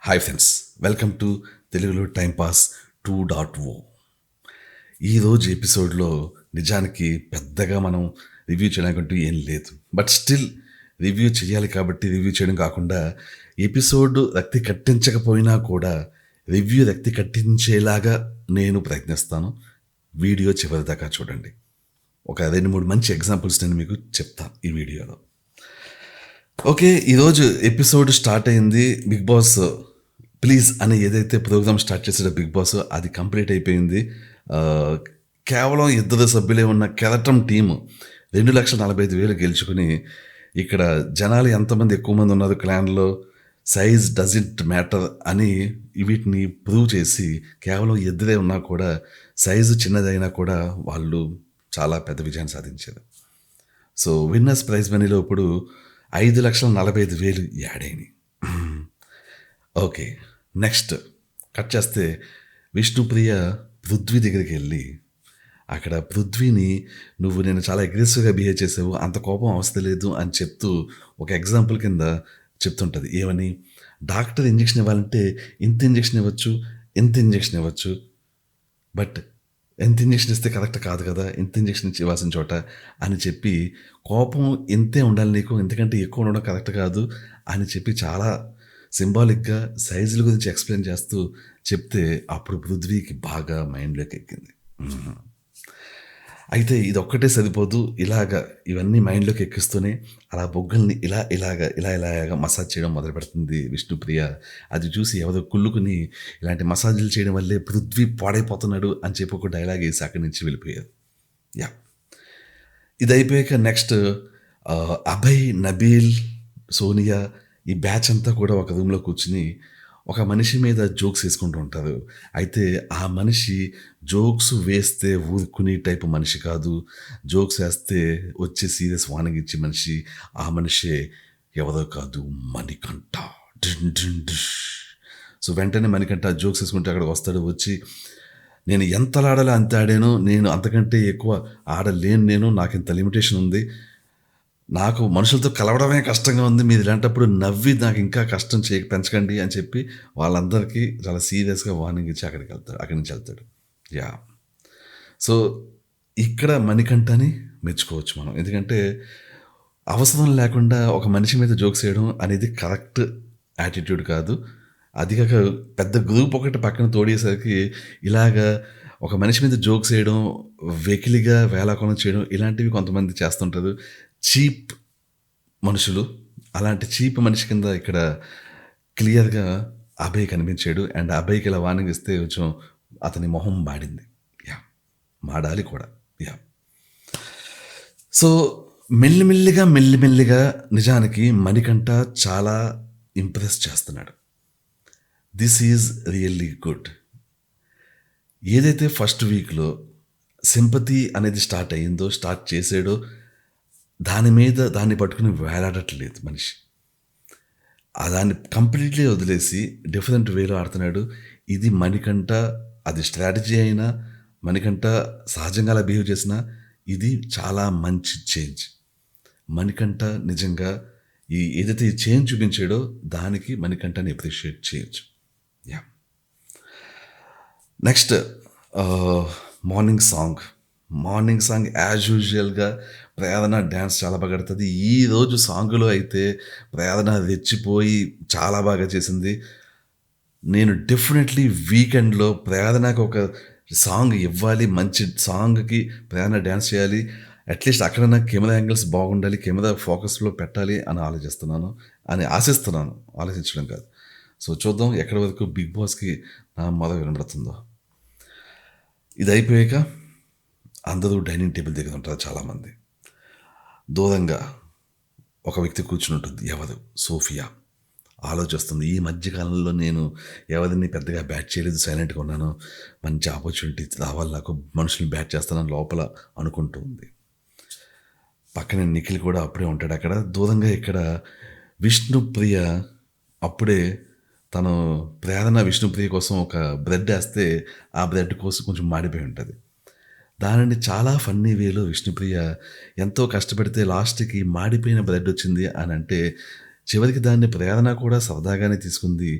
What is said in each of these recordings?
Hi friends, welcome to తెలుగులో time pass 2.0. ఈరోజు ఎపిసోడ్లో నిజానికి పెద్దగా మనం రివ్యూ చేయడానికంటూ ఏం లేదు. బట్ స్టిల్ రివ్యూ చేయాలి కాబట్టి రివ్యూ చేయడం కాకుండా ఎపిసోడ్ రక్తి కట్టించకపోయినా కూడా రివ్యూ రక్తి కట్టించేలాగా నేను ప్రయత్నిస్తాను. వీడియో చివరి దాకా చూడండి. ఒక 2-3 మంచి ఎగ్జాంపుల్స్ నేను మీకు చెప్తాను ఈ వీడియోలో. ఓకే, ఈరోజు ఎపిసోడ్ స్టార్ట్ అయింది. బిగ్ బాస్ ప్లీజ్ అని ఏదైతే ప్రోగ్రామ్ స్టార్ట్ చేసాడో బిగ్ బాస్ అది కంప్లీట్ అయిపోయింది. ఆ, కేవలం 2 సభ్యులే ఉన్న కెరటం టీము 2,45,000 గెలుచుకుని ఇక్కడ జనాలు ఎంతమంది ఎక్కువ మంది ఉన్నారు క్లాన్లో, సైజ్ డజంట్ మ్యాటర్ అని వీటిని ప్రూవ్ చేసి కేవలం 2 ఉన్నా కూడా సైజు చిన్నదైనా కూడా వాళ్ళు చాలా పెద్ద విజయాన్ని సాధించారు. సో విన్నర్స్ ప్రైజ్ మనీలో ఇప్పుడు 5,45,000 యాడ్ అయినాయి. ఓకే, నెక్స్ట్ కట్ చేస్తే విష్ణుప్రియ పృథ్వీ దగ్గరికి వెళ్ళి అక్కడ పృథ్వీని నువ్వు నేను చాలా అగ్రెసివ్గా బిహేవ్ చేసావు, అంత కోపం అవసరం లేదు అని చెప్తూ ఒక ఎగ్జాంపుల్ కింద చెప్తుంటుంది. ఏమని, డాక్టర్ ఇంజెక్షన్ ఇవ్వాలంటే ఇంత ఇంజెక్షన్ ఇవ్వచ్చు, ఇంత ఇంజెక్షన్ ఇవ్వచ్చు, బట్ ఎంత ఇంజెక్షన్ ఇస్తే కరెక్ట్ కాదు కదా, ఇంత ఇంజెక్షన్ ఇవ్వాల్సిన చోట అని చెప్పి కోపం ఇంతే ఉండాలి నీకు, ఎందుకంటే ఎక్కువ ఉండడం కరెక్ట్ కాదు అని చెప్పి చాలా సింబాలిక్గా సైజుల గురించి ఎక్స్ప్లెయిన్ చేస్తూ చెప్తే అప్పుడు పృథ్వీకి బాగా మైండ్లోకి ఎక్కింది. అయితే ఇది ఒక్కటే సరిపోదు, ఇలాగా ఇవన్నీ మైండ్లోకి ఎక్కిస్తూనే అలా బొగ్గల్ని ఇలాగా మసాజ్ చేయడం మొదలు పెడుతుంది విష్ణుప్రియ. అది చూసి ఎవరో కుళ్ళుకుని ఇలాంటి మసాజులు చేయడం వల్లే పృథ్వీ పాడైపోతున్నాడు అని చెప్పి ఒక డైలాగ్ వేసి అక్కడి నుంచి వెళ్ళిపోయారు. యా, ఇది అయిపోయాక నెక్స్ట్ అభయ్, నబీల్, సోనియా ఈ బ్యాచ్ అంతా కూడా ఒక రూమ్లో కూర్చుని ఒక మనిషి మీద జోక్స్ వేసుకుంటూ ఉంటారు. అయితే ఆ మనిషి జోక్స్ వేస్తే ఊరుకునే టైపు మనిషి కాదు, జోక్స్ వేస్తే వచ్చే సీరియస్ వార్నింగ్ ఇచ్చే మనిషి. ఆ మనిషే ఎవరో కాదు, మణికంఠ. సో వెంటనే మణికంఠ జోక్స్ వేసుకుంటే అక్కడ వస్తాడు. వచ్చి నేను ఎంత ఆడాలో అంత ఆడాను, నేను అంతకంటే ఎక్కువ ఆడలేను, నాకు ఇంత లిమిటేషన్ ఉంది, నాకు మనుషులతో కలవడమే కష్టంగా ఉంది, మీరు ఇలాంటప్పుడు నవ్వి నాకు ఇంకా కష్టం పెంచకండి అని చెప్పి వాళ్ళందరికీ చాలా సీరియస్గా వార్నింగ్ ఇచ్చి అక్కడి నుంచి వెళ్తాడు. యా, సో ఇక్కడ మణికంఠని మెచ్చుకోవచ్చు మనం, ఎందుకంటే అవసరం లేకుండా ఒక మనిషి మీద జోక్స్ వేయడం అనేది కరెక్ట్ యాటిట్యూడ్ కాదు. అది కాక పెద్ద గ్రూప్ ఒకటి పక్కన తోడేసరికి ఇలాగా ఒక మనిషి మీద జోక్స్ వేయడం, వెకిలిగా వేలాకోణం చేయడం ఇలాంటివి కొంతమంది చేస్తుంటారు, చీప్ మనుషులు. అలాంటి చీప్ మనిషి కింద ఇక్కడ క్లియర్గా అభయ్ కనిపించాడు. అండ్ అభయ్కి ఇలా వార్నింగ్ ఇస్తే కొంచెం అతని మొహం మాడింది. యా, మాడాలి కూడా. యా, సో మెల్లిమెల్లిగా నిజానికి మణికంఠ చాలా ఇంప్రెస్ చేస్తున్నాడు. This is really good. ఏదైతే ఫస్ట్ వీక్లో సింపతి అనేది స్టార్ట్ చేసాడో దాన్ని పట్టుకుని వేలాడట్లేదు మనిషి. దాన్ని కంప్లీట్లీ వదిలేసి డిఫరెంట్ వేలో ఆడుతున్నాడు. ఇది మణికంఠ, అది స్ట్రాటజీ అయినా మణికంఠ సహజంగా అలా బిహేవ్ చేసినా ఇది చాలా మంచి చేంజ్. మణికంఠ నిజంగా ఏదైతే ఈ చేంజ్ చూపించాడో దానికి మణికంఠని అప్రిషియేట్ చేయొచ్చు. Yeah, next morning song as యూజువల్గా ప్రేరణ డ్యాన్స్ చాలా బాగా ఆడుతుంది. ఈరోజు సాంగ్లో అయితే ప్రేరణ రెచ్చిపోయి చాలా బాగా చేసింది. నేను డెఫినెట్లీ వీకెండ్లో ప్రేరణకు ఒక సాంగ్ ఇవ్వాలి, మంచి సాంగ్కి ప్రేరణ డ్యాన్స్ చేయాలి, అట్లీస్ట్ అక్కడన్నా కెమెరా యాంగిల్స్ బాగుండాలి, కెమెరా ఫోకస్లో పెట్టాలి అని ఆలోచించడం కాదు. సో చూద్దాం ఎక్కడి వరకు బిగ్ బాస్కి నా మొద వినబడుతుందో. ఇది అయిపోయాక అందరూ డైనింగ్ టేబుల్ దగ్గర ఉంటారు. చాలామంది దూరంగా ఒక వ్యక్తి కూర్చుని ఉంటుంది. ఎవరు? సోఫియా. ఆలోచిస్తుంది, ఈ మధ్యకాలంలో నేను ఎవరిని పెద్దగా బ్యాట్ చేయలేదు, సైలెంట్గా ఉన్నాను, మంచి ఆపర్చునిటీ రావాలి నాకు, మనుషుల్ని బ్యాట్ చేస్తానని లోపల అనుకుంటూ ఉంది. పక్కనే నిఖిల్ కూడా అప్పుడే ఉంటాడు అక్కడ. దూరంగా ఇక్కడ విష్ణుప్రియ అప్పుడే తను ప్రేరణ విష్ణుప్రియ కోసం ఒక బ్రెడ్ వేస్తే ఆ బ్రెడ్ కోసం కొంచెం మాడిపోయి ఉంటుంది. దానిని చాలా ఫన్నీ వేలో విష్ణుప్రియ ఎంతో కష్టపడితే లాస్ట్కి మాడిపోయిన బ్రెడ్ వచ్చింది అని అంటే చివరికి దాన్ని ప్రేరణ కూడా సరదాగానే తీసుకుంది.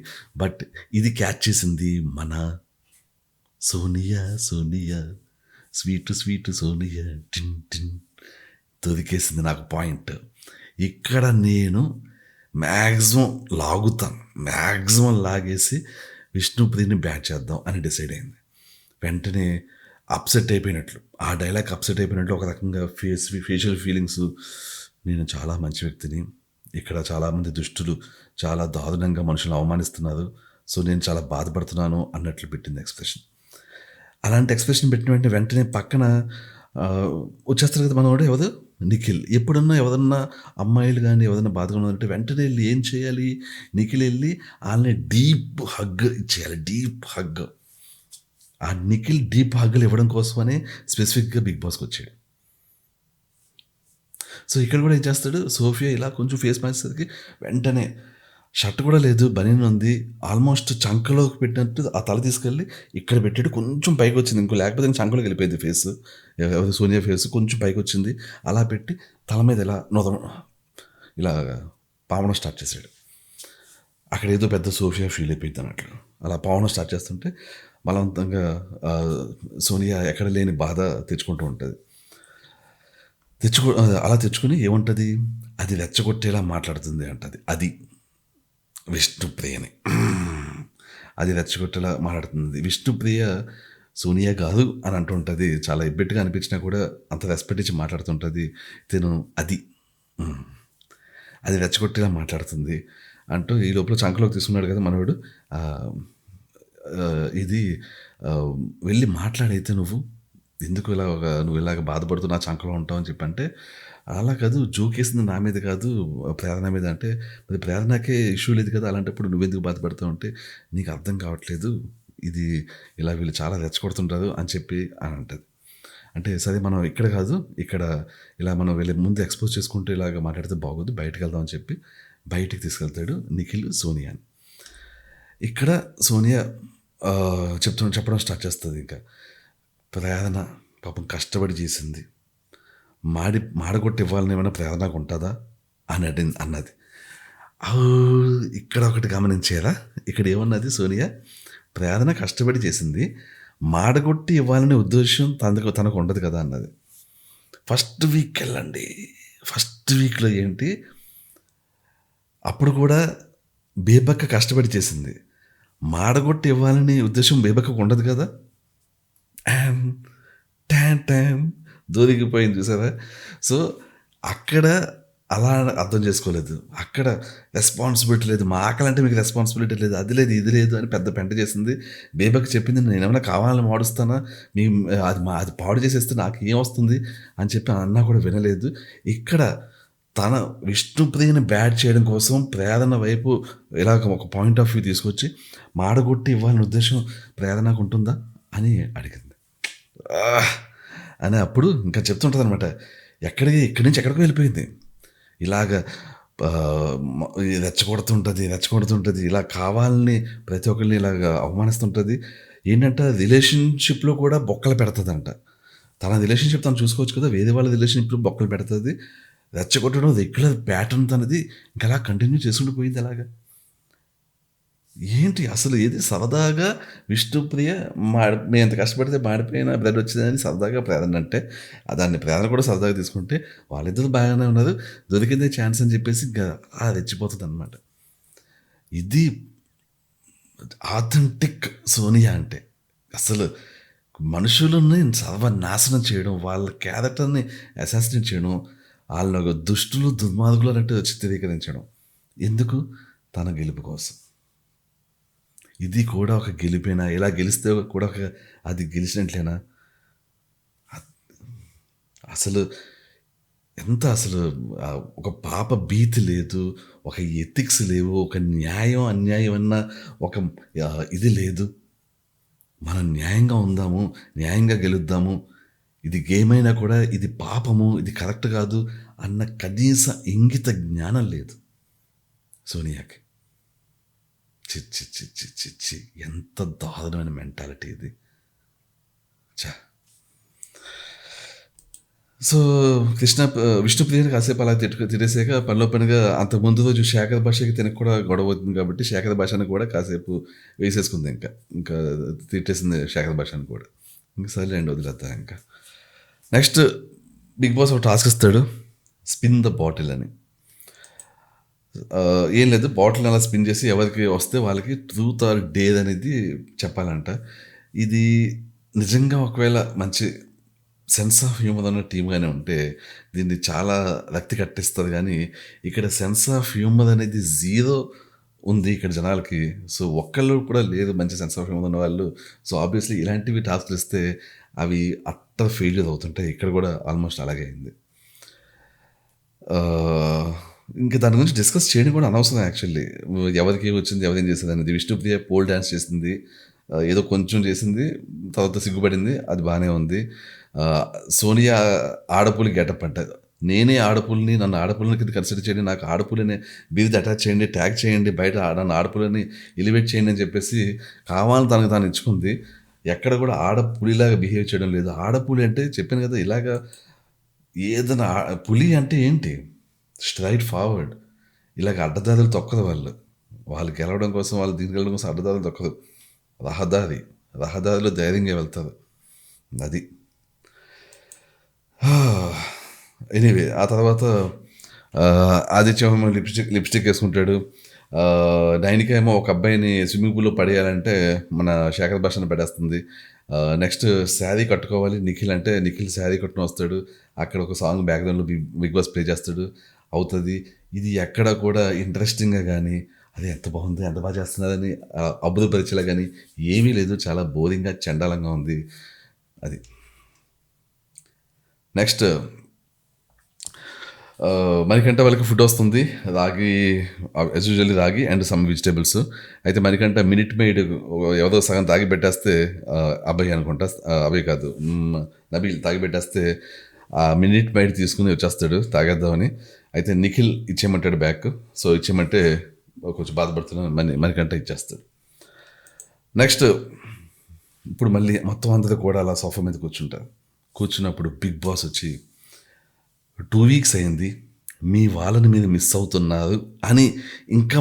బట్ ఇది క్యాచ్ చేసింది మన సోనియా, సోనియా స్వీటు స్వీటు సోనియా టిన్ టిన్ దొరికేసింది నాకు పాయింట్. ఇక్కడ నేను మ్యాక్సిమం లాగుతాను. మ్యాక్సిమం లాగేసి విష్ణుప్రియని బ్యాట్ చేద్దాం అని డిసైడ్ అయింది. వెంటనే అప్సెట్ అయిపోయినట్లు, ఆ డైలాగ్ అప్సెట్ అయిపోయినట్లు ఒక రకంగా ఫేషియల్ ఫీలింగ్స్. నేను చాలా మంచి వ్యక్తిని, ఇక్కడ చాలామంది దుష్టులు చాలా దారుణంగా మనుషులను అవమానిస్తున్నారు, సో నేను చాలా బాధపడుతున్నాను అన్నట్లు పెట్టింది ఎక్స్ప్రెషన్. అలాంటి ఎక్స్ప్రెషన్ పెట్టిన వెంటనే పక్కన వచ్చేస్తారు కదా మనవాడు ఎవరు, నిఖిల్. ఎప్పుడన్నా ఎవరన్నా అమ్మాయిలు కానీ ఎవరన్నా బాధగా ఉన్నారంటే వెంటనే వెళ్ళి ఏం చేయాలి, నిఖిల్ వెళ్ళి వాళ్ళని డీప్ హగ్ ఇచ్చేయాలి. Deep hug. ఆ నిఖిల్ డీప్ హగ్లు ఇవ్వడం కోసమనే స్పెసిఫిక్గా బిగ్ బాస్కి వచ్చాడు. సో ఇక్కడ కూడా ఏం చేస్తాడు, సోఫియా ఇలా కొంచెం ఫేస్ మార్చేసరికి వెంటనే షర్ట్ కూడా లేదు, బనీన్ ఉంది, ఆల్మోస్ట్ చంకలోకి పెట్టినట్టు ఆ తల తీసుకెళ్ళి ఇక్కడ పెట్టాడు. కొంచెం పైకి వచ్చింది, ఇంకో లేకపోతే చంకలోకి వెళ్ళిపోయింది ఫేస్. సోనియా ఫేస్ కొంచెం పైకి వచ్చింది. అలా పెట్టి తల మీద ఇలా ఇలా పావడం స్టార్ట్ చేశాడు. అక్కడ ఏదో పెద్ద సోఫియా ఫీల్ అయిపోయింది అన్నట్లు. అలా పావడం స్టార్ట్ చేస్తుంటే బలవంతంగా సోనియా ఎక్కడ లేని బాధ తెచ్చుకుంటూ ఉంటుంది. అలా తెచ్చుకొని ఏముంటుంది, అది రెచ్చగొట్టేలా మాట్లాడుతుంది అంటది. అది విష్ణుప్రియని అది రెచ్చగొట్టేలా మాట్లాడుతుంది. విష్ణుప్రియ సోనియా కాదు అని అంటుంటుంది. చాలా ఇబ్బెట్టుగా అనిపించినా కూడా అంత రెస్పెక్ట్ ఇచ్చి మాట్లాడుతుంటుంది. తిను అది రెచ్చగొట్టేలా మాట్లాడుతుంది అంటూ ఈ లోపల చంకలోకి తీసుకున్నాడు కదా మనవాడు. ఇది వెళ్ళి మాట్లాడైతే నువ్వు ఎందుకు నువ్వు ఇలాగ బాధపడుతూ నా చంకలో ఉంటావు అని చెప్పంటే, అలా కాదు, జోకేసింది నా మీద కాదు ప్రేరణ మీద. అంటే మరి ప్రేరణకే ఇష్యూ లేదు కదా, అలాంటప్పుడు నువ్వెందుకు బాధపడతావు అంటే నీకు అర్థం కావట్లేదు, ఇది ఇలా వీళ్ళు చాలా రెచ్చగొడుతుంటారు అని చెప్పి అని అంటది. అంటే సరే మనం ఇక్కడ కాదు, ఇక్కడ ఇలా మనం వెళ్ళి ముందు ఎక్స్పోజ్ చేసుకుంటూ ఇలాగ మాట్లాడితే బాగోదు, బయటకు వెళ్దాం అని చెప్పి బయటికి తీసుకెళ్తాడు నిఖిల్ సోనియాని. ఇక్కడ సోనియా చెప్పడం స్టార్ట్ చేస్తుంది. ఇంకా ప్రేరణ పాపం కష్టపడి చేసింది, మాడగొట్టి ఇవ్వాలని ఏమైనా ప్రేరణకు ఉంటుందా అని అన్నది. ఇక్కడ ఒకటి గమనించేలా, ఇక్కడ ఏమన్నది సోనియా, ప్రేరణ కష్టపడి చేసింది, మాడగొట్టి ఇవ్వాలనే ఉద్దేశం తనకు ఉండదు కదా అన్నది. ఫస్ట్ వీక్ వెళ్ళండి, ఫస్ట్ వీక్లో ఏంటి, అప్పుడు కూడా బేబక్క కష్టపడి చేసింది, మాడగొట్టి ఇవ్వాలనే ఉద్దేశం బేబక్కకు ఉండదు కదా. ట్యాన్ దొరికిపోయింది చూసారా. సో అక్కడ అలా అర్థం చేసుకోలేదు, అక్కడ రెస్పాన్సిబిలిటీ లేదు, మా ఆకలంటే మీకు రెస్పాన్సిబిలిటీ లేదు, అది లేదు ఇది లేదు అని పెద్ద పెంట చేసింది. బేబకి చెప్పింది, నేను ఏమైనా కావాలని మాడుస్తానా, అది పాడు చేసేస్తే నాకు ఏం వస్తుంది అని చెప్పి అన్నా కూడా వినలేదు. ఇక్కడ తన విష్ణుప్రియని బ్యాడ్ చేయడం కోసం ప్రేరణ వైపు ఇలాగ ఒక పాయింట్ ఆఫ్ వ్యూ తీసుకొచ్చి మాడగొట్టి ఇవ్వాలని ఉద్దేశం ప్రేరణకు ఉంటుందా అని అడిగింది. అని అప్పుడు ఇంకా చెప్తుంటుంది అనమాట, ఇక్కడి నుంచి ఎక్కడికో వెళ్ళిపోయింది. ఇలాగ రెచ్చగొడుతుంటుంది, ఇలా కావాలని ప్రతి ఒక్కరిని ఇలాగ అవమానిస్తుంటుంది. ఏంటంటే రిలేషన్షిప్లో కూడా బొక్కలు పెడుతుందంట. తన రిలేషన్షిప్ తను చూసుకోవచ్చు కదా, వేరే వాళ్ళ రిలేషన్షిప్లో బొక్కలు పెడుతుంది. రెచ్చగొట్టడం రెగ్యులర్ ప్యాటర్న్ తనది, ఇంకా అలా కంటిన్యూ చేసుకుంటూ అలాగా. ఏంటి అసలు ఏది సరదాగా విష్ణుప్రియ మేము ఎంత కష్టపడితే మాడిపోయిన బ్లడ్ వచ్చిందని సరదాగా ప్రేరణ అంటే, దాన్ని ప్రేరణ కూడా సరదాగా తీసుకుంటే వాళ్ళిద్దరు బాగానే ఉన్నారు, దొరికిందే ఛాన్స్ అని చెప్పేసి ఇంకా అలా రెచ్చిపోతుంది అనమాట. ఇది ఆథెంటిక్ సోనియా అంటే. అసలు మనుషులని సర్వనాశనం చేయడం, వాళ్ళ క్యారెక్టర్ని అసాసినేట్ చేయడం, వాళ్ళ దుష్టులు దుర్మార్గులు అన్నట్టు చిత్రీకరించడం, ఎందుకు, తన గెలుపు కోసం. ఇది కూడా ఒక గెలిపేనా, ఇలా గెలిస్తే కూడా అది గెలిచినట్లేనా. అసలు అసలు ఒక పాప భీతి లేదు, ఒక ఎథిక్స్ లేవు, ఒక న్యాయం అన్యాయం అన్న ఒక ఇది లేదు. మనం న్యాయంగా ఉందాము, న్యాయంగా గెలుద్దాము, ఇది గేమ్ అయినా కూడా ఇది పాపము, ఇది కరెక్ట్ కాదు అన్న కనీస ఇంగిత జ్ఞానం లేదు సోనియాకి. చి ఎంత దారుణమైన మెంటాలిటీ ఇది. సో, విష్ణుప్రియని కాసేపు అలా తిట్టేసాక పనిలో పనిగా అంతకు ముందు రోజు శేఖర్ భాషకి తినకు కూడా గొడవ అవుతుంది కాబట్టి శేఖర్ భాషని కూడా కాసేపు వేసేసుకుంది ఇంకా. ఇంకా తిట్టేసింది శేఖర్ భాషని కూడా. ఇంక సర్లేండి వదిలేద్దాం ఇంకా. నెక్స్ట్ బిగ్ బాస్ ఒక టాస్క్ ఇస్తాడు. స్పిన్ ద బాటిల్ అని. ఏం లేదు, బాటిల్ అలా స్పిన్ చేసి ఎవరికి వస్తే వాళ్ళకి ట్రూత్ ఆర్ డేర్ అనేది చెప్పాలంట. ఇది నిజంగా ఒకవేళ మంచి సెన్స్ ఆఫ్ హ్యూమర్ ఉన్న టీమ్‌గానే ఉంటే, దీన్ని చాలా రక్తి కట్టిస్తది గానీ, ఇక్కడ సెన్స్ ఆఫ్ హ్యూమర్ అనేది జీరో ఉంది ఇక్కడ జనాలకి. సో, ఒక్కళ్ళు కూడా లేదు మంచి సెన్స్ ఆఫ్ హ్యూమర్ ఉన్నవాళ్ళు. సో, ఆబ్వియస్‌లీ ఇలాంటివి టాస్క్‌లు ఇస్తే అవి అట్టర్ ఫెయిల్యూర్ అవుతుంటాయి. ఇక్కడ కూడా ఆల్మోస్ట్ అలాగే అయింది. ఆహ్, ఇంక దాని గురించి డిస్కస్ చేయడం కూడా అనవసరం యాక్చువల్లీ. ఎవరికి వచ్చింది, ఎవరేం చేసేదనేది. విష్ణుప్రియ పోల్ డాన్స్ చేసింది. ఏదో కొంచెం చేసింది. తర్వాత సిగ్గుపడింది. అది బానే ఉంది. ఆహ్, సోనియా ఆడపులి గెటప్ అంట. నేనే ఆడపులిని, నన్ను ఆడపులిని కింద కన్సిడర్ చేయండి. నాకు ఆడపులిని బిరుదు అటాచ్ చేయండి, ట్యాగ్ చేయండి, బయట నన్ను ఆడపులిని ఎలివేట్ చేయండి అని చెప్పేసి కావాలని తనకు తాను ఇచ్చుకుంది. ఎక్కడ కూడా ఆడపులిలాగా బిహేవ్ చేయడం లేదు. ఆడపులి అంటే చెప్పాను కదా! ఇలాగా ఏదైనా పులి అంటే ఏంటి? Straight forward. ఇలాగ అడ్డదారులు తొక్కదు వాళ్ళు. వాళ్ళు గెలవడం కోసం, వాళ్ళు దీనికి వెళ్ళడం కోసం అడ్డదారులు తొక్కదు. రహదారి. రహదారిలో ధైర్యంగా వెళ్తారు. అది. ఎనీవే ఆ తర్వాత ఆదిత్య ఏమో లిప్‌స్టిక్ ఏసుకుంటాడు. నైనిక ఏమో ఒక అబ్బాయిని స్విమ్మింగ్ పూల్‌లో పడేయాలంటే మన శేఖర్ భాషను పడేస్తుంది. నెక్స్ట్ శారీ కట్టుకోవాలి నిఖిల్ అంటే, నిఖిల్ శారీ కట్టుకొని వస్తాడు. అక్కడ ఒక సాంగ్ బ్యాక్‌గ్రౌండ్‌లో బిగ్ బాస్ ప్లే చేస్తాడు. అవుతది. ఇది ఎక్కడ కూడా ఇంట్రెస్టింగ్‌గా గానీ, అది ఎంత బాగుంది, ఎంత బాగా చేస్తున్నారని అబ్బురపరిచేలా గానీ ఏమీ లేదు. చాలా బోరింగ్‌గా, చెండాలంగా ఉంది. అది. నెక్స్ట్ మణికంఠ వాళ్ళకి ఫుడ్ వస్తుంది. రాగి యాజ్ యూజువల్లీ రాగి అండ్ సమ్ వెజిటేబుల్స్. అయితే మణికంఠ మినిట్ మెయిడ్ ఎవరో సగం తాగి పెట్టేస్తే అభయ్ అనుకుంటా, అభయ్ కాదు నబీల్ తాగి పెట్టేస్తే ఆ మినిట్ మెయిడ్ తీసుకుని వచ్చేస్తాడు తాగేద్దామని. అయితే నిఖిల్ ఇచ్చేయమంటాడు బ్యాక్. సో ఇచ్చేయమంటే కొంచెం బాధపడుతున్నాను, మణికంఠ ఇచ్చేస్తాడు. నెక్స్ట్ ఇప్పుడు మళ్ళీ మొత్తం అందరూ కూడా అలా సోఫా మీద కూర్చుంటారు. కూర్చున్నప్పుడు బిగ్ బాస్ వచ్చి 2 వీక్స్ అయింది, మీ వాళ్ళని మీరు మిస్ అవుతున్నారు అని ఇంకా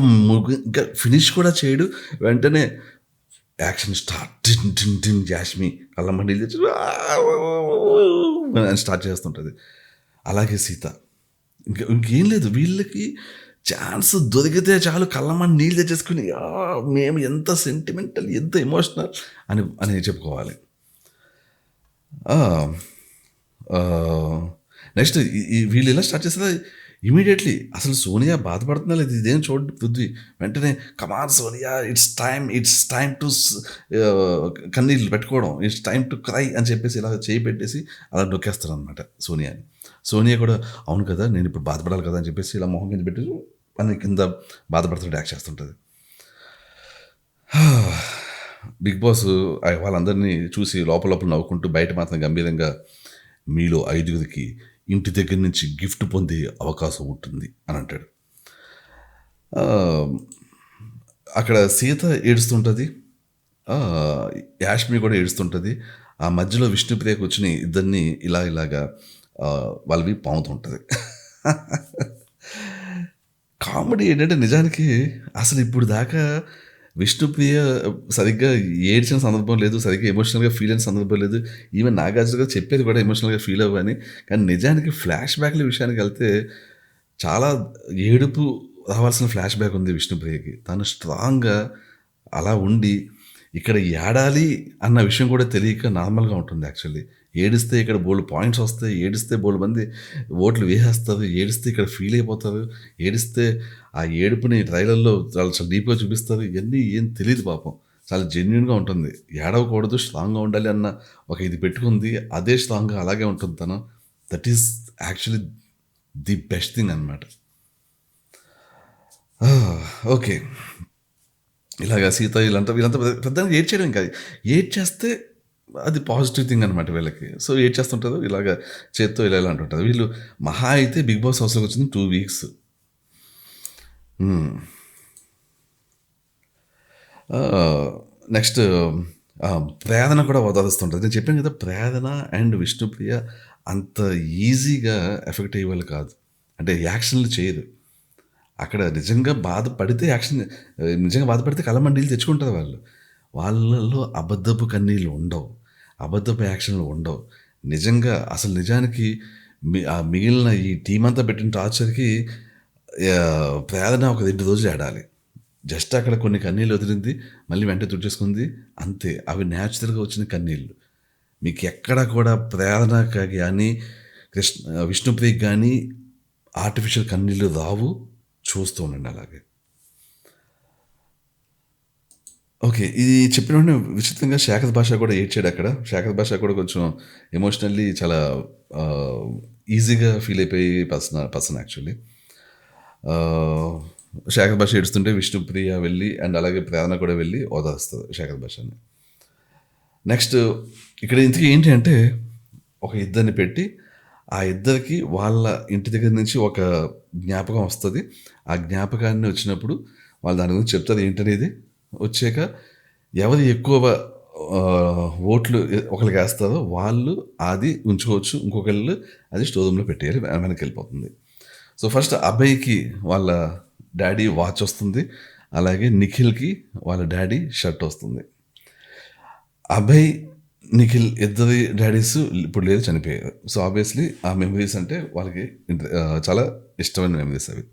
ఇంకా ఫినిష్ కూడా చేయడు. వెంటనే యాక్షన్ స్టార్ట్. టిన్ టిన్ టిన్ జాష్మి కళ్ళమ్మ నీళ్ళు తెచ్చి అని స్టార్ట్ చేస్తుంటుంది. అలాగే సీత. ఇంకేం లేదు, వీళ్ళకి ఛాన్స్ దొరికితే చాలు కళ్ళమ్మ నీళ్ళు తెచ్చేసుకుని మేము ఎంత సెంటిమెంటల్, ఎంత ఎమోషనల్ అని అని చెప్పుకోవాలి. నెక్స్ట్ వీళ్ళు ఎలా స్టార్ట్ చేస్తారా ఇమీడియట్లీ. అసలు సోనియా బాధపడుతున్నా లేదు, ఇదేం చూడండి పృథ్వీ. వెంటనే కమాన్ సోనియా, ఇట్స్ టైమ్ టు కన్నీళ్ళు పెట్టుకోవడం, ఇట్స్ టైమ్ టు క్రై అని చెప్పేసి ఇలా చేయి పెట్టేసి అలా నొక్కేస్తారు అనమాట సోనియాని. సోనియా కూడా అవును కదా, నేను ఇప్పుడు బాధపడాలి కదా అని చెప్పేసి ఇలా మొహం కింద పెట్టి అని కింద బాధపడుతుంటే యాక్ట్ చేస్తుంటుంది. బిగ్ బాస్ వాళ్ళందరినీ చూసి లోపల లోపల నవ్వుకుంటూ బయట మాత్రం గంభీరంగా, మీలో 5గురికి ఇంటి దగ్గర నుంచి గిఫ్ట్ పొందే అవకాశం ఉంటుంది అని అంటాడు. అక్కడ సీత ఏడుస్తుంటుంది. యాష్మి కూడా ఏడుస్తుంటుంది. ఆ మధ్యలో విష్ణుప్రియ కూర్చుని ఇద్దరిని ఇలాగా వాళ్ళవి పాముతుంటుంది. కామెడీ ఏంటంటే నిజానికి అసలు ఇప్పుడు దాకా విష్ణుప్రియ సరిగ్గా ఏడ్చిన సందర్భం లేదు, సరిగ్గా ఎమోషనల్గా ఫీల్ అయిన సందర్భం లేదు. ఈవెన్ నాగార్జున గారు చెప్పేది కూడా ఎమోషనల్గా ఫీల్ అవ్వని. కానీ నిజానికి ఫ్లాష్ బ్యాక్ల విషయానికి వెళ్తే చాలా ఏడుపు రావాల్సిన ఫ్లాష్ బ్యాక్ ఉంది విష్ణుప్రియకి. తను స్ట్రాంగ్గా అలా ఉండి ఇక్కడ ఏడాలి అన్న విషయం కూడా తెలియక నార్మల్గా ఉంటుంది యాక్చువల్లీ. ఏడిస్తే ఇక్కడ బోల్డ్ పాయింట్స్ వస్తాయి, ఏడిస్తే బోల్డ్ మంది ఓట్లు వేసేస్తారు, ఏడిస్తే ఇక్కడ ఫీల్ అయిపోతారు, ఏడిస్తే ఆ ఏడుపుని ట్రైలర్లో చాలా డీప్గా చూపిస్తారు. ఇవన్నీ ఏం తెలియదు పాపం. చాలా జెన్యున్గా ఉంటుంది. ఏడవకూడదు, స్ట్రాంగ్గా ఉండాలి అన్న ఒక ఇది పెట్టుకుంది. అదే స్ట్రాంగ్గా అలాగే ఉంటుంది తను. That is actually the best thing అనమాట. ఓకే, ఇలాగ సీత వీళ్ళంతా పెద్దగా ఏడ్ చేయడం కాదు, ఏడ్ చేస్తే అది పాజిటివ్ థింగ్ అనమాట వీళ్ళకి. సో ఏడ్ చేస్తుంటారు, ఇలాగ చేత్తో ఇలా అంటుంటారు. వీళ్ళు మహా అయితే బిగ్ బాస్ హౌస్లోకి వచ్చింది 2 వీక్స్. నెక్స్ట్ ప్రేరణ కూడా ఓదారుస్తుంటుంది. నేను చెప్పాను కదా, ప్రేరణ అండ్ విష్ణుప్రియ అంత ఈజీగా ఎఫెక్ట్ అయ్యేవాళ్ళు కాదు. అంటే యాక్షన్‌లు చేయరు. అక్కడ నిజంగా బాధపడితే నిజంగా బాధపడితే కళ్ళమ్మట నీళ్ళు తెచ్చుకుంటారు వాళ్ళు. వాళ్ళలో అబద్ధపు కన్నీళ్ళు ఉండవు. అబద్ధపు యాక్షన్‌లు ఉండవు. నిజంగా అసలు నిజానికి మిగిలిన ఈ టీమంతా పెట్టిన టార్చర్‌కి ప్రేరణ ఒక 2 రోజులు ఏడాలి. జస్ట్ అక్కడ కొన్ని కన్నీళ్ళు వదిలింది. మళ్ళీ వెంటనే తుడిచేసుకుంది. అంతే. అవి న్యాచురల్‌గా వచ్చిన కన్నీళ్ళు. మీకు ఎక్కడ కూడా ప్రేరణకి గాని, విష్ణుప్రియకి గాని ఆర్టిఫిషియల్ కన్నీళ్ళు రావు. చూస్తూ ఉండండి అలాగే. ఓకే. ఇది చెప్పిన వెంటనే విచిత్రంగా శేఖర్ భాష కూడా ఏడ్చాడక్కడ. శేఖర్ భాష కూడా కొంచెం ఎమోషనల్లీ చాలా ఆహ్, ఈజీగా ఫీల్ అయిపోయి పర్సన్ యాక్చువల్లీ. ఆహ్, శేఖర్ భాష ఏడుస్తుంటే విష్ణుప్రియ వెళ్ళి అండ్ అలాగే ప్రేరణ కూడా వెళ్ళి ఓదారుస్తది శేఖర్ భాషని. నెక్స్ట్ ఇక్కడ ఇంతకీ ఏంటి అంటే, ఒక ఇద్దరిని పెట్టి, ఆ ఇద్దరికి వాళ్ళ ఇంటి దగ్గర నుంచి ఒక జ్ఞాపకం వస్తది. ఆ జ్ఞాపకాన్ని వచ్చినప్పుడు వాళ్ళు దాని గురించి చెప్తారు ఏంటనేది. వచ్చాక ఎవరు ఎక్కువ ఓట్లు ఒకళ్ళకేస్తారో వాళ్ళు అది ఉంచుకోవచ్చు. ఇంకొకళ్ళు అది స్టోర్ రూమ్‌లో పెట్టేయాలి. వెనక్కెళ్ళిపోతుంది. సో, ఫస్ట్ అభయ్‌కి వాళ్ళ డ్యాడీ వాచ్ వస్తుంది. అలాగే నిఖిల్‌కి వాళ్ళ డ్యాడీ షర్ట్ వస్తుంది. అభయ్, నిఖిల్ ఇద్దరి డ్యాడీస్ ఇప్పుడు లేరు, చనిపోయారు. సో, ఆబ్వియస్లీ ఆ మెమరీస్ అంటే వాళ్ళకి చాలా ఇష్టమైన మెమరీస్ అవి.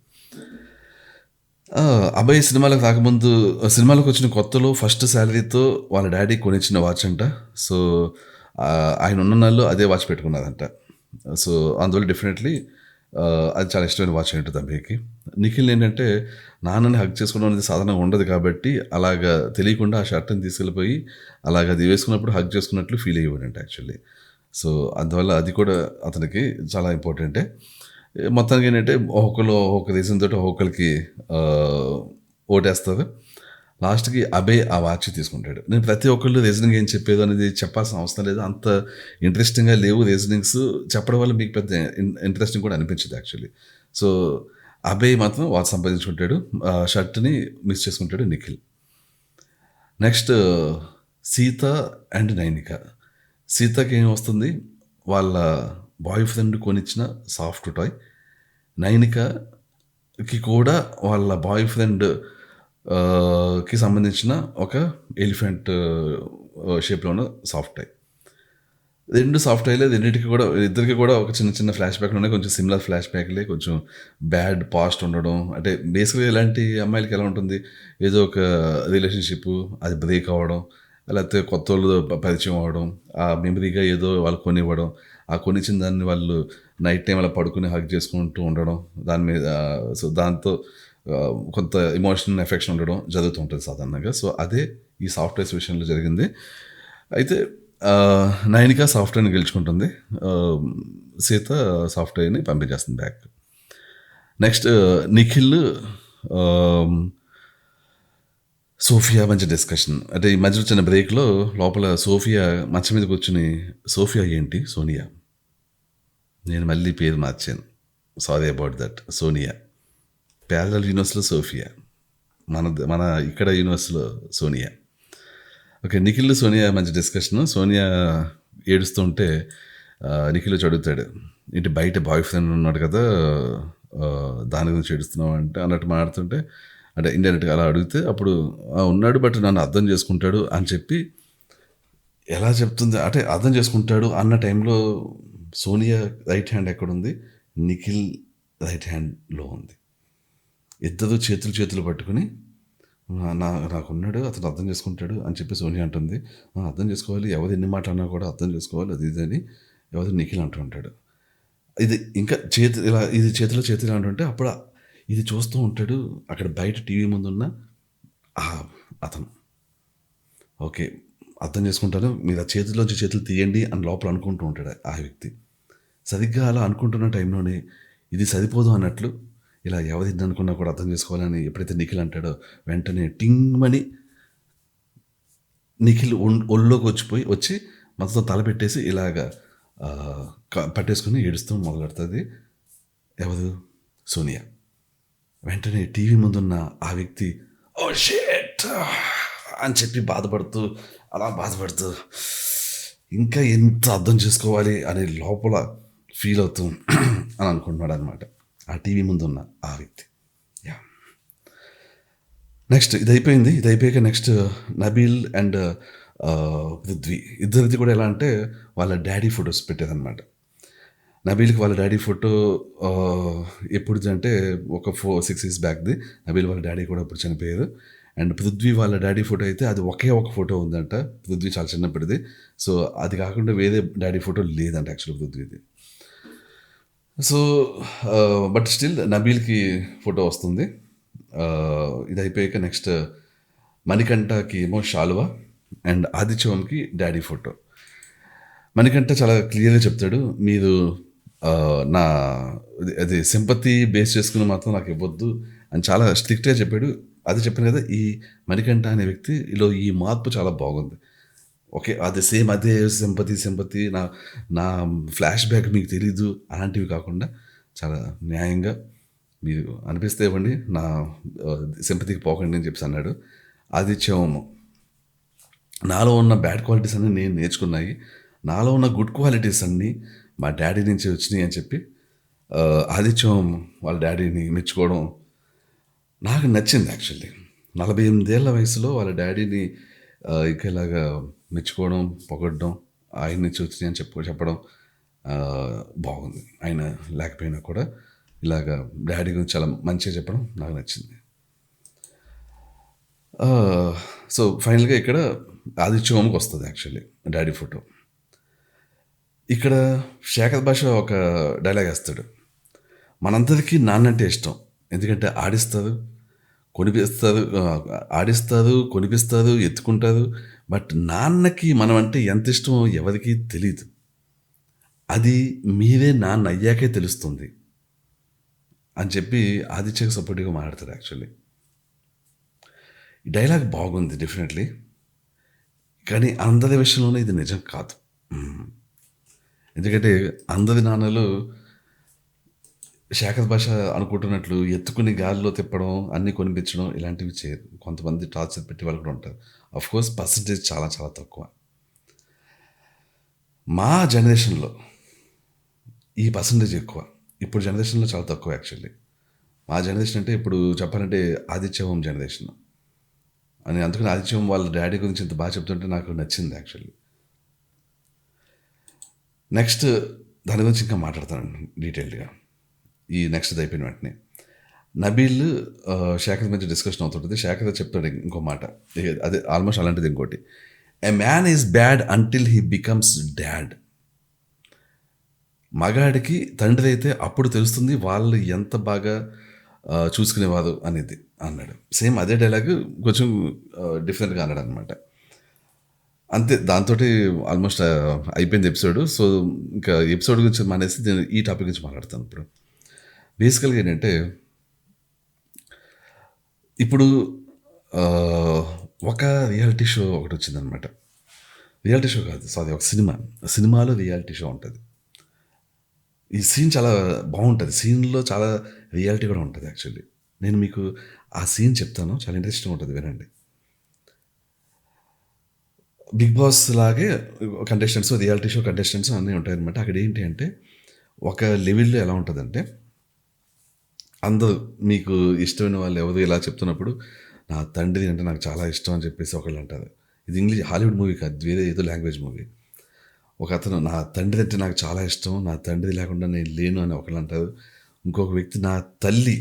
అభయ్ సినిమాలోకొచ్చిన కొత్తలో ఫస్ట్ సాలరీతో వాళ్ళ డ్యాడీ కొనిచ్చిన వాచ్ అంట. సో, ఆయన ఉన్న నెలలో అదే వాచ్ పెట్టుకున్నారంట. సో, అందువల్ల డెఫినెట్‌లీ అది చాలా ఇష్టమైన వాచ్ అయి ఉంటది అభయ్‌కి. నిఖిల్ ఏంటంటే నాన్నని హగ్ చేసుకోవడం అనేది సాధారణంగా ఉండదు కాబట్టి అలాగా తెలియకుండా ఆ షర్ట్‌ని తీసుకెళ్ళిపోయి అలాగ అది వేసుకున్నప్పుడు హగ్ చేసుకున్నట్లు ఫీల్ అయ్యేవాడంట యాక్చువల్లీ. సో, అందువల్ల అది కూడా అతనికి చాలా ఇంపార్టెంటే. మొత్తానికి ఏంటంటే ఒక్కొక్కళ్ళు ఒక్కొక్క రీజన్ తోటి ఒక్కొక్కళ్ళకి ఆహ్, ఓటేస్తారు. లాస్ట్‌కి అభయ్ ఆ వాచ్ తీసుకుంటాడు. నేను ప్రతి ఒక్కళ్ళు రీజనింగ్ ఏం చెప్పేదో అనేది చెప్పాల్సిన అవసరం లేదు. అంత ఇంట్రెస్టింగ్‌గా లేవు రీజనింగ్స్. చెప్పడం వల్ల మీకు పెద్ద ఇంట్రెస్టింగ్ కూడా అనిపించదు యాక్చువల్లీ. సో, అభయ్ మాత్రం వాచ్ సంపాదించుకుంటాడు. షర్ట్‌ని మిస్ చేసుకుంటాడు నిఖిల్. Next Sita and Nainika. సీతకేమొస్తుంది, వాళ్ళ బాయ్ ఫ్రెండ్ కొనిచ్చిన సాఫ్ట్ టాయ్. నైనికకి కూడా వాళ్ళ బాయ్ ఫ్రెండ్ కి సంబంధించిన ఒక ఎలిఫెంట్ షేప్‌లో ఉన్న సాఫ్ట్ టాయ్. 2 సాఫ్ట్ టాయ్‌లే, రెండిటికి కూడా ఇద్దరికి కూడా ఒక చిన్న చిన్న ఫ్లాష్ బ్యాక్‌లు ఉన్నాయి. కొంచెం సిమిలర్ ఫ్లాష్ బ్యాక్‌లే. కొంచెం బ్యాడ్ పాస్ట్ ఉండడం. అంటే బేసిక్‌గా ఇలాంటి అమ్మాయిలకి ఎలా ఉంటుంది, ఏదో ఒక రిలేషన్‌షిప్పు అది బ్రేక్ అవ్వడం, లేకపోతే కొత్తోళ్ళు పరిచయం అవ్వడం, ఆ మెమరీగా ఏదో వాళ్ళు కొనివ్వడం, ఆ కొనిచ్చిన దాన్ని వాళ్ళు నైట్ టైమ్ అలా పడుకొని హగ్ చేసుకుంటూ ఉండడం. దాని మీద సో, దాంతో కొంత ఎమోషనల్ ఎఫెక్షన్ ఉండడం జరుగుతూ ఉంటుంది సాధారణంగా. సో, అదే ఈ సాఫ్ట్‌వేర్స్ విషయంలో జరిగింది. అయితే నైనిక సాఫ్ట్‌వేర్‌ని గెలుచుకుంటుంది. ఆహ్, సీత సాఫ్ట్‌వేర్‌ని పంపించేస్తుంది బ్యాక్. నెక్స్ట్ నిఖిల్, ఆహ్, సోఫియా మధ్య డిస్కషన్. అంటే ఈ మధ్యలో చిన్న బ్రేక్‌లో లోపల సోఫియా మంచం మీద కూర్చొని, "సోఫియా ఏంటి? సోనియా. నేను మళ్ళీ పేరు మార్చాను. Sorry about that. Sonia. Parallel యూనివర్స్‌లో సోఫియా. మన ఇక్కడ యూనివర్స్‌లో సోనియా." ఓకే. నిఖిల్, సోనియా మధ్య డిస్కషను. సోనియా ఏడుస్తూ ఉంటే నిఖిల్ వచ్చి అడుగుతాడు. "ఏంటి బయట బాయ్ ఫ్రెండ్ ఉన్నాడు కదా! దాని గురించి ఏడుస్తున్నావా?" అంటే అన్నట్టు మాట్లాడుతుంటే అంటే ఇండైరెక్ట్‌గా అలా అడిగితే అప్పుడు ఉన్నాడు బట్ నన్ను అర్థం చేసుకుంటాడు అని చెప్పి ఎలా చెప్తుంది అంటే అర్థం చేసుకుంటాడు అన్న టైంలో సోనియా రైట్ హ్యాండ్ ఎక్కడుంది? నిఖిల్ రైట్ హ్యాండ్‌లో ఉంది. ఇద్దరు చేతులు పట్టుకొని నాకున్నాడు, అతను అర్థం చేసుకుంటాడు అని చెప్పి సోనియా అంటుంది. అర్థం చేసుకోవాలి, ఎవరు ఎన్ని మాటలన్నా కూడా అర్థం చేసుకోవాలి అది ఇది అని ఎవరు నిఖిల్ అంటూ ఉంటాడు. ఇది ఇంకా చేతిలో ఇలా అంటుంటే అప్పుడు ఇది చూస్తూ ఉంటాడు. అక్కడ బయట టీవీ ముందున్న అతను. ఓకే. అర్థం చేసుకుంటాను. మీరు ఆ చేతుల్లోంచి చేతులు తీయండి అని లోపల అనుకుంటూ ఉంటాడు ఆ వ్యక్తి. సరిగ్గా అలా అనుకుంటున్న టైంలోనే ఇది సరిపోదు అన్నట్లు ఇలా ఎవరిని అనుకున్నా కూడా అర్థం చేసుకోవాలని ఎప్పుడైతే నిఖిల్ అంటాడో వెంటనే టింగ్‌మని నిఖిల్ ఒళ్ళోకి వచ్చి మొత్తం తల పెట్టేసి ఇలాగా పట్టేసుకొని ఏడుస్తూ మొదలెడతది. ఎవరు? సోనియా. వెంటనే టీవీ ముందున్న ఆ వ్యక్తి ఓహ్ షిట్ అని చెప్పి బాధపడుతూ ఇంకా ఎంత అర్థం చేసుకోవాలి అనే లోపల ఫీల్ అవుతూ అని అనుకుంటున్నాడు అనమాట ఆ టీవీ ముందు ఉన్న ఆ వ్యక్తి. యా. నెక్స్ట్ ఇది అయిపోయింది. ఇది అయిపోయాక నెక్స్ట్ నబీల్ అండ్ పృథ్వీ ఇద్దరిది కూడా ఎలా అంటే వాళ్ళ డాడీ ఫొటోస్ పెట్టారనమాట. నబీల్కి వాళ్ళ డాడీ ఫోటో ఎప్పుడుది అంటే ఒక 6 ఇయర్స్ బ్యాక్ది. నబీల్ వాళ్ళ డాడీ కూడా అప్పుడు చనిపోయారు. అండ్ పృథ్వీ వాళ్ళ డాడీ ఫోటో అయితే అది ఒకే ఒక ఫోటో ఉందంట. పృథ్వీ చాలా చిన్నప్పటిది. సో అది కాకుండా వేరే డాడీ ఫోటో లేదంట యాక్చువల్గా పృథ్వీది. సో బట్ స్టిల్ నబీల్కి ఫోటో వస్తుంది. ఇది అయిపోయాక నెక్స్ట్ మణికంఠకి ఏమో శాలువా అండ్ ఆదిత్యవంకి డాడీ ఫోటో. మణికంఠ చాలా క్లియర్గా చెప్తాడు, మీరు నా అది సింపతి బేస్ చేసుకుని మాత్రం నాకు ఇవ్వద్దు అని చాలా స్ట్రిక్ట్గా చెప్పాడు. అది చెప్పాను కదా, ఈ మణికంఠ అనే వ్యక్తిలో ఈ మార్పు చాలా బాగుంది. ఓకే, అది సేమ్ అదే సింపతి నా నా ఫ్లాష్ బ్యాక్ మీకు తెలీదు అలాంటివి కాకుండా చాలా న్యాయంగా మీరు అనిపిస్తే ఇవ్వండి, నా సింపతికి పోకండి అని చెప్పి అన్నాడు. ఆదిత్యం నాలో ఉన్న బ్యాడ్ క్వాలిటీస్ అన్నీ నేను నేర్చుకున్నాయి, నాలో ఉన్న గుడ్ క్వాలిటీస్ అన్నీ మా డాడీ నుంచి వచ్చినాయి అని చెప్పి ఆదిత్యం వాళ్ళ డాడీని మెచ్చుకోవడం నాకు నచ్చింది యాక్చువల్లీ. 48 ఏళ్ల వయసులో వాళ్ళ డాడీని ఇంకా ఇలాగా మెచ్చుకోవడం, పొగడడం, ఆయన నుంచి వచ్చినాయి అని చెప్పడం బాగుంది. ఆయన లేకపోయినా కూడా ఇలాగా డాడీ గురించి చాలా మంచిగా చెప్పడం నాకు నచ్చింది. సో ఫైనల్గా ఇక్కడ ఆదిత్యవంకి వస్తుంది యాక్చువల్లీ డాడీ ఫోటో. ఇక్కడ శేఖర్ భాష ఒక డైలాగ్ వేస్తాడు, మనందరికీ నాన్నంటే ఇష్టం, ఎందుకంటే ఆడిస్తారు, కొనిపిస్తారు, ఆడిస్తారు, కొనిపిస్తారు, ఎత్తుకుంటారు. బట్ నాన్నకి మనం అంటే ఎంత ఇష్టమో ఎవరికీ తెలియదు, అది మీరే నాన్న అయ్యాకే తెలుస్తుంది అని చెప్పి ఆదిత్యకు సపోర్టివ్గా మాట్లాడతారు యాక్చువల్లీ. ఈ డైలాగ్ బాగుంది డెఫినెట్లీ, కానీ అందరి విషయంలోనే ఇది నిజం కాదు. ఎందుకంటే అందరి నాన్నలు శేఖర్ భాష అనుకుంటున్నట్లు ఎత్తుకుని గాలిలో తిప్పడం, అన్నీ కొనిపించడం ఇలాంటివి చేయరు. కొంతమంది టార్చర్ పెట్టి వాళ్ళు కూడా ఉంటారు. అఫ్కోర్స్ పర్సంటేజ్ చాలా చాలా తక్కువ. మా జనరేషన్లో ఈ పర్సంటేజ్ ఎక్కువ, ఇప్పుడు జనరేషన్లో చాలా తక్కువ యాక్చువల్లీ. మా జనరేషన్ అంటే ఇప్పుడు చెప్పాలంటే ఆదిత్యవం జనరేషన్ అని. అందుకని ఆదిత్యవం వాళ్ళ డాడీ గురించి ఇంత బాగా చెప్తుంటే నాకు నచ్చింది యాక్చువల్లీ. నెక్స్ట్ దాని గురించి ఇంకా మాట్లాడతాను డీటెయిల్డ్గా ఈ నెక్స్ట్ అయిపోయిన వెంటనే. నబీల్ శేఖర్ మధ్య డిస్కషన్ అవుతుంటుంది. శేఖర్ చెప్తాడు ఇంకో మాట, అదే ఆల్మోస్ట్ అలాంటిది ఇంకోటి, a man is bad until he becomes dad. మగాడికి తండ్రి అయితే అప్పుడు తెలుస్తుంది వాళ్ళు ఎంత బాగా చూసుకునేవారు అనేది అన్నాడు. సేమ్ అదే డైలాగ్ కొంచెం డిఫరెంట్గా అన్నాడు అనమాట. అంతే, దాంతో ఆల్మోస్ట్ అయిపోయింది ఎపిసోడ్. సో ఇంకా ఎపిసోడ్ గురించి మానేసి ఈ టాపిక్ గురించి మాట్లాడతాను ఇప్పుడు. బేసికల్గా ఏంటంటే ఇప్పుడు ఒక రియాలిటీ షో ఒకటి వచ్చిందనమాట. రియాలిటీ షో కాదు, సారీ, ఒక సినిమాలో రియాలిటీ షో ఉంటుంది. ఈ సీన్ చాలా బాగుంటుంది, సీన్లో చాలా రియాలిటీ కూడా ఉంటుంది యాక్చువల్లీ. నేను మీకు ఆ సీన్ చెప్తాను, చాలా ఇంట్రెస్టింగ్ ఉంటుంది, వినండి. బిగ్ బాస్ లాగే కంటెస్టెంట్స్, రియాలిటీ షో కంటెస్టెంట్స్ అన్నీ ఉంటాయన్నమాట. అక్కడ ఏంటి అంటే ఒక లెవెల్లో ఎలా ఉంటుందంటే, అందరూ మీకు ఇష్టమైన వాళ్ళు ఎవరు ఇలా చెప్తున్నప్పుడు నా తండ్రి అంటే నాకు చాలా ఇష్టం అని చెప్పేసి ఒకళ్ళు అంటారు. ఇది ఇంగ్లీష్ హాలీవుడ్ మూవీ కాదు, వేరే ఏదో లాంగ్వేజ్ మూవీ. ఒక అతను నా తండ్రి అంటే నాకు చాలా ఇష్టం, నా తండ్రి లేకుండా నేను లేను అని ఒకళ్ళు అంటారు. ఇంకొక వ్యక్తి నా తల్లి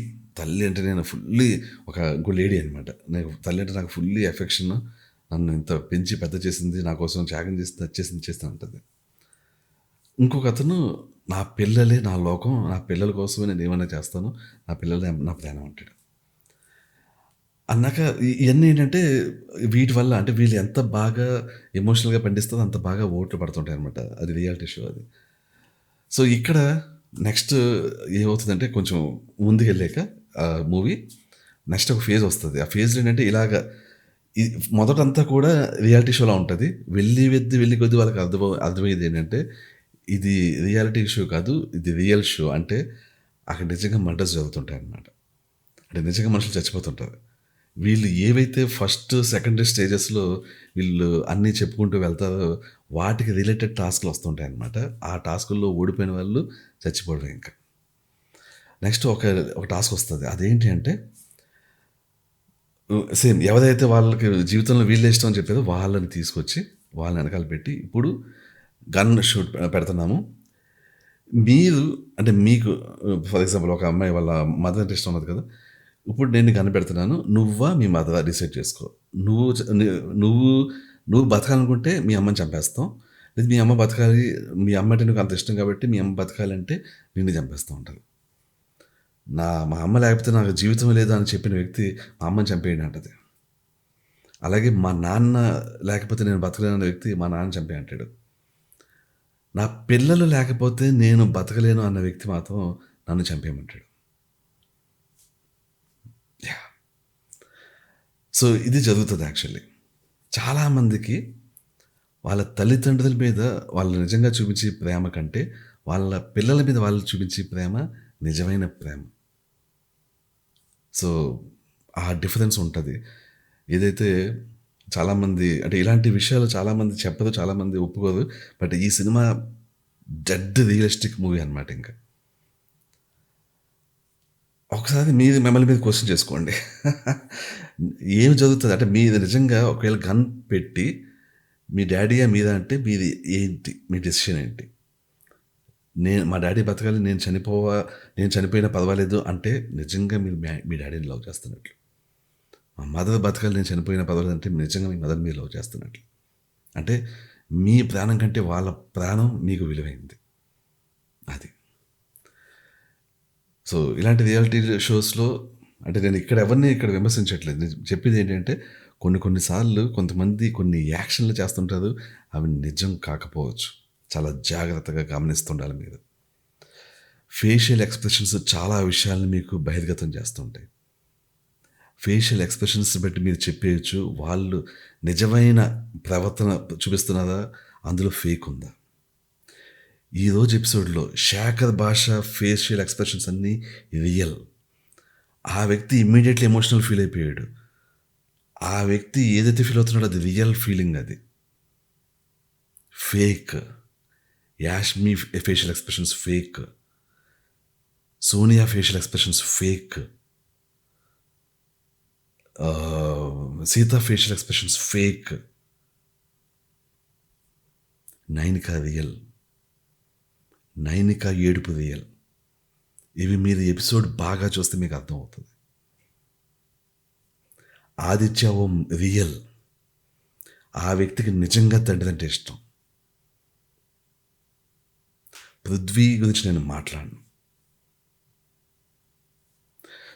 అంటే నేను ఫుల్లీ ఇంకో లేడీ అనమాట, నాకు తల్లి అంటే నాకు ఫుల్లీ ఎఫెక్షన్, నన్ను ఇంత పెంచి పెద్ద చేసింది, నా కోసం త్యాగం చేసి చేస్తూ ఉంటుంది. ఇంకొక అతను నా పిల్లలే నా లోకం, నా పిల్లల కోసమే నేను ఏమైనా చేస్తాను, నా పిల్లలే నా ప్రాణం అంటాడు. అన్నాక ఇవన్నీ ఏంటంటే వీటి వల్ల అంటే వీళ్ళు ఎంత బాగా ఎమోషనల్గా పండిస్తుందో అంత బాగా ఓట్లు పడుతుంటాయి అనమాట. అది రియాలిటీ షో అది. సో ఇక్కడ నెక్స్ట్ ఏమవుతుందంటే కొంచెం ముందుకు వెళ్ళాక మూవీ నెక్స్ట్ ఒక ఫేజ్ వస్తుంది. ఆ ఫేజ్లో ఏంటంటే ఇలాగ మొదటంతా కూడా రియాలిటీ షోలో ఉంటుంది. వెళ్ళి కొద్ది వాళ్ళకి అర్థమయ్యేది ఏంటంటే ఇది రియాలిటీ షో కాదు, ఇది రియల్ షో. అంటే అక్కడ నిజంగా మర్డర్స్ జరుగుతుంటాయి అన్నమాట. అంటే నిజంగా మనుషులు చచ్చిపోతుంటారు. వీళ్ళు ఏవైతే ఫస్ట్, సెకండ్ స్టేజెస్‌లో వీళ్ళు అన్నీ చెప్పుకుంటూ వెళ్తారో, వాటికి రిలేటెడ్ టాస్క్‌లు వస్తుంటాయన్నమాట. ఆ టాస్కుల్లో ఓడిపోయిన వాళ్ళు చచ్చిపోవడమే ఇంక. నెక్స్ట్ ఒక టాస్క్ వస్తది. అదేంటి అంటే సేమ్ ఎవరైతే వాళ్ళకి జీవితంలో వీళ్ళే ఇష్టం అని చెప్పారో వాళ్ళని తీసుకొచ్చి, వాళ్ళని ఎనకాల పెట్టి, ఇప్పుడు గన్ షూట్ పెడుతున్నాము. మీరు అంటే మీకు ఫర్ ఎగ్జాంపుల్ ఒక అమ్మాయి వాళ్ళ మదర్ అంటే ఇష్టం ఉన్నది కదా! ఇప్పుడు నేను కనిపెడుతున్నాను. నువ్వా? మీ మదరా? డిసైడ్ చేసుకో. నువ్వు చ ని నువ్వు నువ్వు బతకాలనుకుంటే మీ అమ్మని చంపేస్తాం. లేదు మీ అమ్మ బతకాలి మీ అమ్మ అంటే నీకు అంత ఇష్టం కాబట్టి మీ అమ్మ బతకాలంటే నిన్ను చంపేస్తా ఉంటారు. మా అమ్మ లేకపోతే నాకు జీవితం లేదు అని చెప్పిన వ్యక్తి మా అమ్మని చంపేయండి అంటది. అలాగే మా నాన్న లేకపోతే నేను బతకలేనన్న వ్యక్తి మా నాన్న చంపేయి అంటాడు. నా పిల్లలు లేకపోతే నేను బతకలేను అన్న వ్యక్తి మాత్రం నన్ను చంపేయమంటాడు. యాహ్! సో, ఇది జరుగుతది యాక్చువల్లీ. చాలామందికి వాళ్ళ తల్లిదండ్రుల మీద వాళ్ళు నిజంగా చూపించే ప్రేమ కంటే, వాళ్ళ పిల్లల మీద వాళ్ళు చూపించే ప్రేమ నిజమైన ప్రేమ. సో, ఆ డిఫరెన్స్ ఉంటది. ఏదైతే చాలామంది అంటే ఇలాంటి విషయాలు చాలామంది చెప్పరు, చాలామంది ఒప్పుకోరు. బట్ ఈ సినిమా డెడ్ రియలిస్టిక్ మూవీ అనమాట ఇంక. ఒకసారి మీరు మిమ్మల్ని మీరు క్వెషన్ చేసుకోండి. ఏం జరుగుతది? అంటే మీరు నిజంగా ఒకవేళ గన్ పెట్టి మీ డ్యాడీయా మీరా అంటే మీది ఏంటి? మీ డెసిషన్ ఏంటి? మా డ్యాడీ బతకాలి నేను చనిపోయినా పర్వాలేదు అంటే నిజంగా మీరు మీ డ్యాడీని లవ్ చేస్తున్నట్లు. మా మదర్ బతకాలి నేను చనిపోయినా పర్వాలేదు అంటే నిజంగా మీ మదర్‌ని మీరు లవ్ చేస్తున్నట్లు. అంటే మీ ప్రాణం కంటే వాళ్ళ ప్రాణం మీకు విలువైంది. అది. సో, ఇలాంటి రియాలిటీ షోస్‌లో అంటే నేను ఇక్కడ విమర్శించట్లేదు. నేను చెప్పేది ఏంటంటే కొన్ని సార్లు కొంతమంది కొన్ని యాక్షన్‌లు చేస్తుంటారు. అవి నిజం కాకపోవచ్చు. చాలా జాగ్రత్తగా గమనిస్తుండాలి మీరు. ఫేషియల్ ఎక్స్‌ప్రెషన్స్ చాలా విషయాలను మీకు బహిర్గతం చేస్తుంటాయి. ఫేషియల్ ఎక్స్‌ప్రెషన్స్ బట్టి మీరు చెప్పేయొచ్చు. వాళ్ళు నిజమైన ప్రవర్తన చూపిస్తున్నారా? అందులో ఫేక్ ఉందా? ఈరోజు ఎపిసోడ్‌లో శేఖర్ భాష ఫేషియల్ ఎక్స్‌ప్రెషన్స్ అన్నీ రియల్. ఆ వ్యక్తి ఇమ్మీడియేట్‌లీ ఎమోషనల్ ఫీల్ అయిపోయాడు. ఆ వ్యక్తి ఏదైతే ఫీల్ అవుతున్నాడో అది రియల్ ఫీలింగ్ అది. Fake. Yashmi facial expressions fake. Sonia facial expressions fake. Sita facial expressions fake. Nainika real. Nainika ఏడుపు రియల్. ఇవి మీరు ఎపిసోడ్ బాగా చూస్తే మీకు అర్థమవుతది. ఆదిత్య ఓం రియల్. ఆ వ్యక్తికి నిజంగా తండ్రి అంటే ఇష్టం. పృథ్వీ గురించి నేను మాట్లాడను.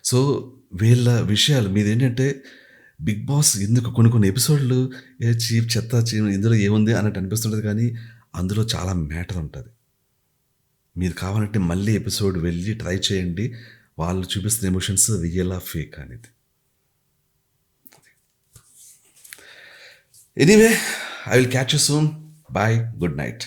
సో, వీళ్ళ విషయాలు మీరేంటంటే 'బిగ్ బాస్' ఎందుకు కొన్ని ఎపిసోడ్‌లు చీప్ చెత్త ఇందులో ఏముంది అన్నట్టు అనిపిస్తుంటది కానీ, అందులో చాలా మ్యాటర్ ఉంటది. మీరు కావాలంటే మళ్ళీ ఎపిసోడ్ వెళ్ళి ట్రై చేయండి. వాళ్ళు చూపిస్తున్న ఎమోషన్స్ రియలా? ఫేకా అనేది. Anyway I will catch you soon. By. Good night.